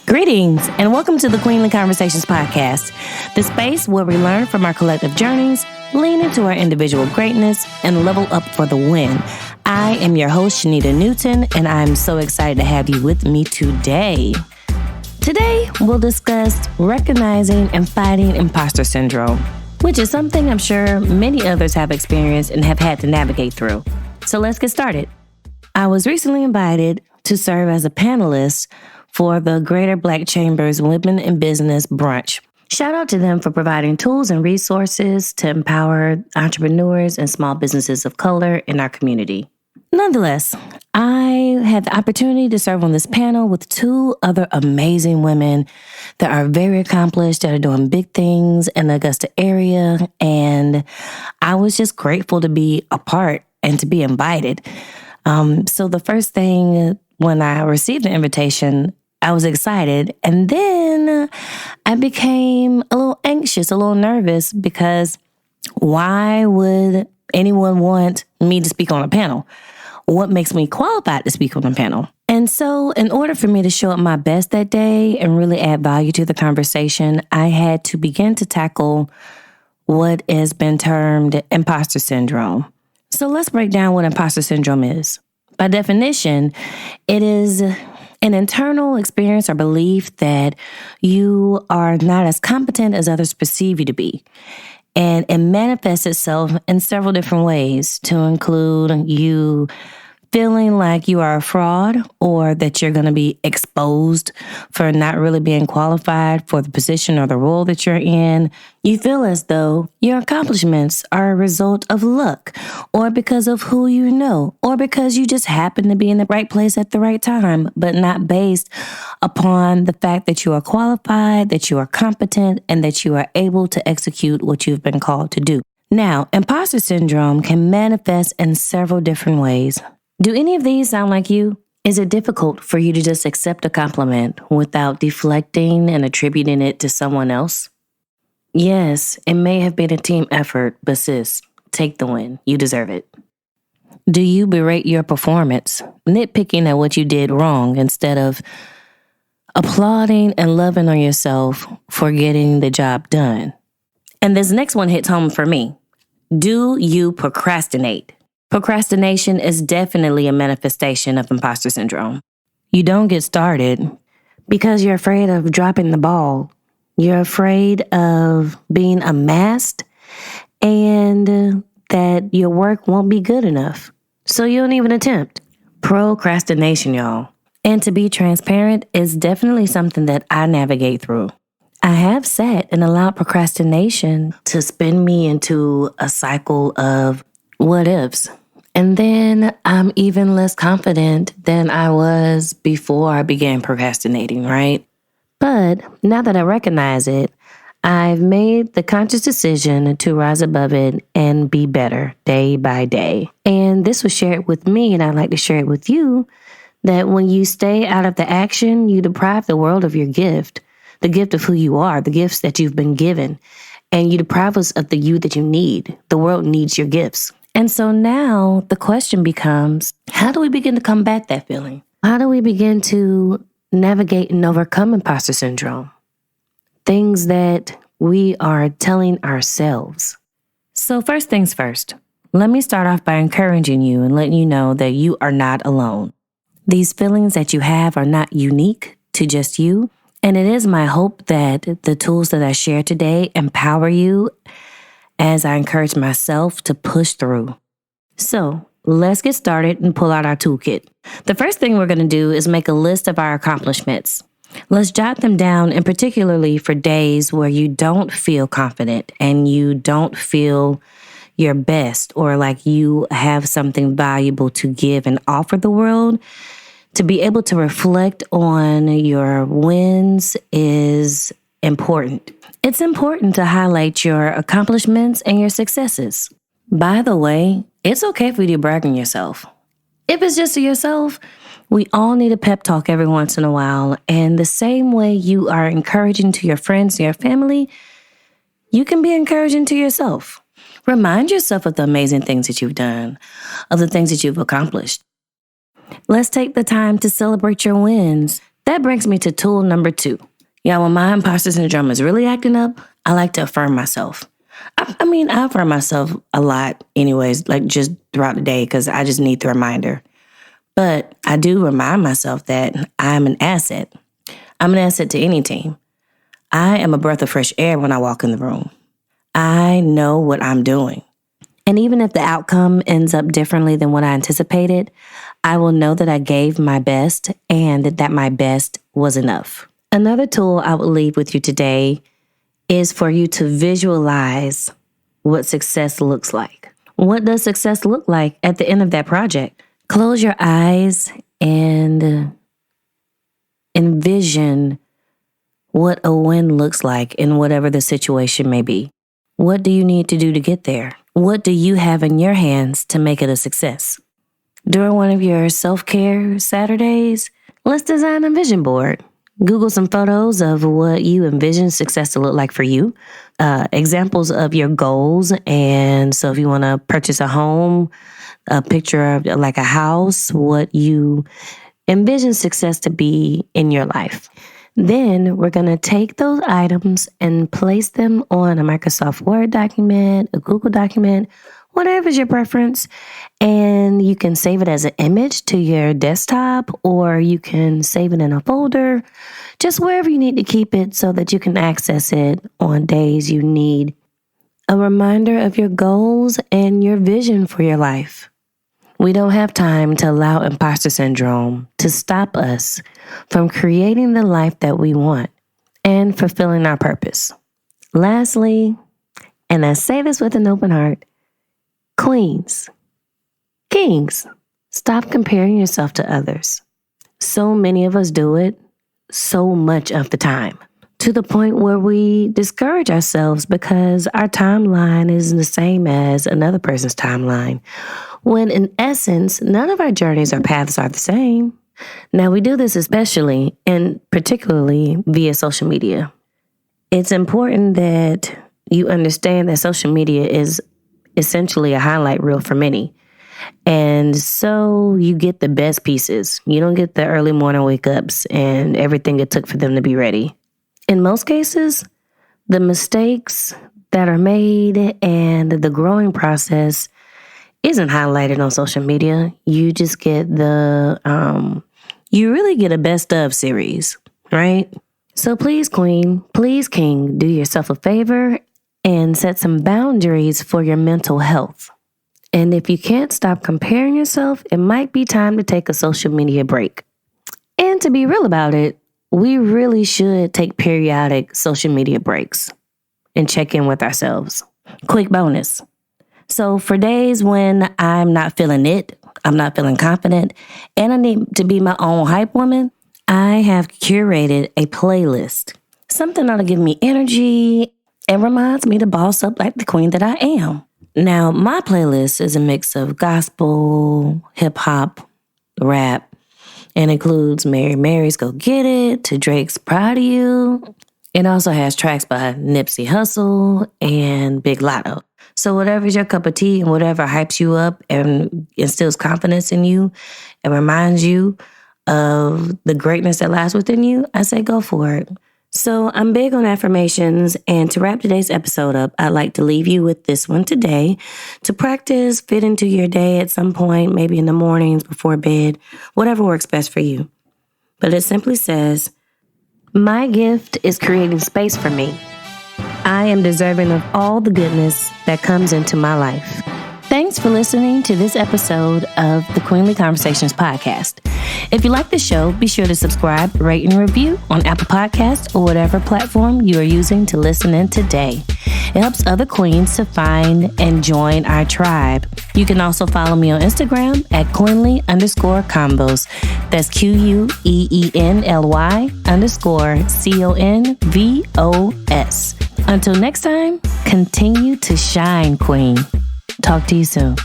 Greetings and welcome to the Queenly Conversations podcast, the space where we learn from our collective journeys, lean into our individual greatness, and level up for the win. I am your host, Shanita Newton, and I'm so excited to have you with me today. Today, we'll discuss recognizing and fighting imposter syndrome, which is something I'm sure many others have experienced and have had to navigate through. So let's get started. I was recently invited to serve as a panelist for the Greater Black Chamber's Women in Business Brunch. Shout out to them for providing tools and resources to empower entrepreneurs and small businesses of color in our community. Nonetheless, I had the opportunity to serve on this panel with two other amazing women that are very accomplished, that are doing big things in the Augusta area, and I was just grateful to be a part and to be invited. So the first thing when I received the invitation, I was excited, and then I became a little anxious, a little nervous, because why would anyone want me to speak on a panel? What makes me qualified to speak on a panel? And so in order for me to show up my best that day and really add value to the conversation, I had to begin to tackle what has been termed imposter syndrome. So let's break down what imposter syndrome is. By definition, it is an internal experience or belief that you are not as competent as others perceive you to be. And it manifests itself in several different ways, to include you feeling like you are a fraud or that you're going to be exposed for not really being qualified for the position or the role that you're in. You feel as though your accomplishments are a result of luck, or because of who you know, or because you just happen to be in the right place at the right time, but not based upon the fact that you are qualified, that you are competent, and that you are able to execute what you've been called to do. Now, imposter syndrome can manifest in several different ways. Do any of these sound like you? Is it difficult for you to just accept a compliment without deflecting and attributing it to someone else? Yes, it may have been a team effort, but sis, take the win. You deserve it. Do you berate your performance, nitpicking at what you did wrong instead of applauding and loving on yourself for getting the job done? And this next one hits home for me. Do you procrastinate? Procrastination is definitely a manifestation of imposter syndrome. You don't get started because you're afraid of dropping the ball. You're afraid of being amassed and that your work won't be good enough. So you don't even attempt. Procrastination, y'all. And to be transparent, is definitely something that I navigate through. I have sat and allowed procrastination to spin me into a cycle of what ifs. And then I'm even less confident than I was before I began procrastinating, right? But now that I recognize it, I've made the conscious decision to rise above it and be better day by day. And this was shared with me, and I'd like to share it with you, that when you stay out of the action, you deprive the world of your gift, the gift of who you are, the gifts that you've been given, and you deprive us of the you that you need. The world needs your gifts. And so now the question becomes, how do we begin to combat that feeling? How do we begin to navigate and overcome imposter syndrome? Things that we are telling ourselves. So first things first, let me start off by encouraging you and letting you know that you are not alone. These feelings that you have are not unique to just you. And it is my hope that the tools that I share today empower you as I encourage myself to push through. So let's get started and pull out our toolkit. The first thing we're going to do is make a list of our accomplishments. Let's jot them down, and particularly for days where you don't feel confident and you don't feel your best, or like you have something valuable to give and offer the world. To be able to reflect on your wins is important. It's important to highlight your accomplishments and your successes. By the way, it's okay for you to brag on yourself. If it's just to yourself, we all need a pep talk every once in a while. And the same way you are encouraging to your friends and your family, you can be encouraging to yourself. Remind yourself of the amazing things that you've done, of the things that you've accomplished. Let's take the time to celebrate your wins. That brings me to tool number 2. Yeah, when my imposter syndrome is really acting up, I like to affirm myself. I affirm myself a lot anyways, like just throughout the day because I just need the reminder. But I do remind myself that I'm an asset. I'm an asset to any team. I am a breath of fresh air when I walk in the room. I know what I'm doing. And even if the outcome ends up differently than what I anticipated, I will know that I gave my best and that my best was enough. Another tool I will leave with you today is for you to visualize what success looks like. What does success look like at the end of that project? Close your eyes and envision what a win looks like in whatever the situation may be. What do you need to do to get there? What do you have in your hands to make it a success? During one of your self-care Saturdays, let's design a vision board. Google some photos of what you envision success to look like for you, examples of your goals. And so if you want to purchase a home, a picture of like a house, what you envision success to be in your life. Then we're going to take those items and place them on a Microsoft Word document, a Google document, whatever's your preference. And you can save it as an image to your desktop, or you can save it in a folder, just wherever you need to keep it so that you can access it on days you need a reminder of your goals and your vision for your life. We don't have time to allow imposter syndrome to stop us from creating the life that we want and fulfilling our purpose. Lastly, and I say this with an open heart, queens, kings, stop comparing yourself to others. So many of us do it so much of the time, to the point where we discourage ourselves because our timeline is the same as another person's timeline, when in essence, none of our journeys or paths are the same. Now, we do this especially and particularly via social media. It's important that you understand that social media is essentially a highlight reel for many. And so you get the best pieces. You don't get the early morning wake-ups and everything it took for them to be ready. In most cases, the mistakes that are made and the growing process isn't highlighted on social media. You just get you really get a best of series, right? So please, queen, please, king, do yourself a favor and set some boundaries for your mental health. And if you can't stop comparing yourself, it might be time to take a social media break. And to be real about it, we really should take periodic social media breaks and check in with ourselves. Quick bonus. So for days when I'm not feeling it, I'm not feeling confident, and I need to be my own hype woman, I have curated a playlist. Something that'll give me energy and reminds me to boss up like the queen that I am. Now, my playlist is a mix of gospel, hip-hop, rap, and includes Mary Mary's Go Get It to Drake's Proud of You. It also has tracks by Nipsey Hussle and Big Lotto. So whatever's your cup of tea and whatever hypes you up and instills confidence in you and reminds you of the greatness that lies within you, I say go for it. So I'm big on affirmations, and to wrap today's episode up, I'd like to leave you with this one today to practice, fit into your day at some point, maybe in the mornings before bed, whatever works best for you. But it simply says, my gift is creating space for me. I am deserving of all the goodness that comes into my life. Thanks for listening to this episode of the Queenly Conversations podcast. If you like the show, be sure to subscribe, rate, and review on Apple Podcasts or whatever platform you are using to listen in today. It helps other queens to find and join our tribe. You can also follow me on Instagram at Queenly_Convos. That's QUENLY_CONVOS. Until next time, continue to shine, queen. Talk to you soon.